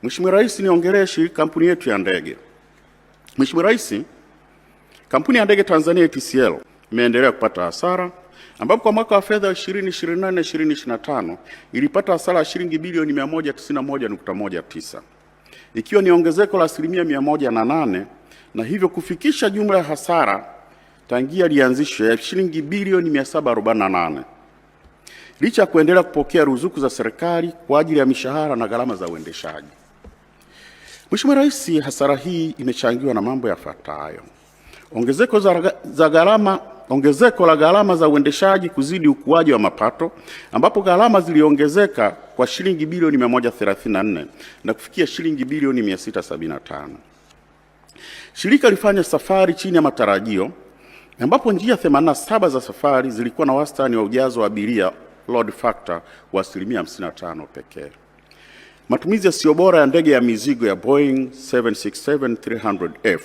Mheshimiwa Rais, niongelee kampuni yetu ya ndege. Mheshimiwa Rais, kampuni ya ndege Tanzania ATCL imeendelea kupata hasara ambapo kwa mwaka wa fedha 2024/2025 ilipata hasara ya shilingi bilioni 191.19 ikiwa ni ongezeko la 108% na hivyo kufikisha jumla ya hasara tangia lianzishwe ya shilingi bilioni 748 licha ya kuendelea kupokea ruzuku za serikali kwa ajili ya mishahara na gharama za uendeshaji. Mheshimiwa Rais, hasara hii imechangiwa na mambo yafuatayo: ongezeko la gharama za uendeshaji kuzidi ukuaji wa mapato ambapo gharama ziliongezeka kwa shilingi bilioni 134 na kufikia shilingi bilioni 675. Shirika lifanya safari chini ya matarajio ambapo njia 87 za safari zilikuwa na wastani wa ujazo wa abiria load factor wa 55% pekee. Matumizi yasiyo bora ya ndege ya mizigo ya Boeing 767-300F.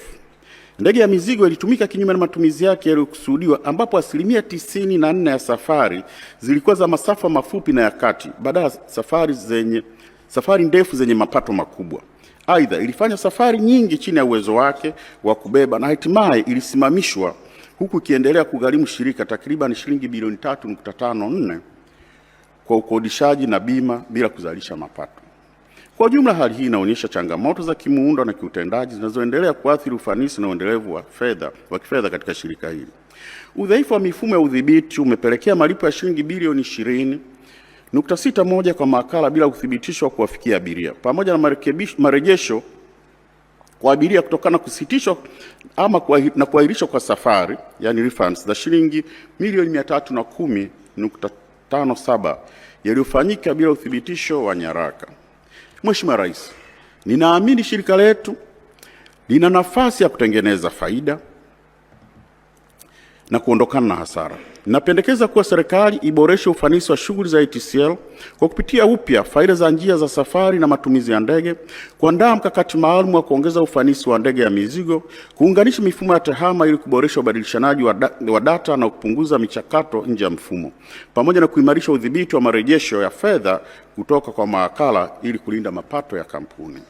Ndege ya mizigo ilitumika kinyume na matumizi yake yaliyokusudiwa ambapo 94% ya safari zilikuwa za masafa mafupi na ya kati badala ya safari ndefu zenye mapato makubwa. Aidha, ilifanya safari nyingi chini ya uwezo wake wa kubeba na hatimaye ilisimamishwa huku ikiendelea kugharimu shirika takriban shilingi bilioni 3.54 kwa ukodishaji na bima bila kuzalisha mapato. Kwa jumla, hali hii inaonyesha changamoto za kimuundo na kiutendaji zinazoendelea kuathiri ufanisi na uendelevu wa kifedha katika shirika hili. Udhaifu wa mifumo ya udhibiti umepelekea malipo ya shilingi bilioni 20.61 kwa mawakala bila kuthibitishwa kuwafikia abiria, pamoja na marejesho kwa abiria kutokana na kusitishwa ama kuahirishwa kwa safari, yani refunds, za shilingi milioni 310.57 yaliyofanyika bila uthibitisho wa nyaraka. Mheshimiwa Rais, ninaamini shirika letu lina nafasi ya kutengeneza faida na kuondokana na hasara. Ninapendekeza kuwa serikali iboreshe ufanisi wa shughuli za ATCL kwa kupitia upya faida za njia za safari na matumizi ya ndege, kuandaa mkakati maalum wa kuongeza ufanisi wa ndege ya mizigo, kuunganisha mifumo ya tehama ili kuboresha ubadilishanaji wa data na kupunguza michakato nje ya mfumo, pamoja na kuimarisha udhibiti wa marejesho ya fedha kutoka kwa mawakala ili kulinda mapato ya kampuni.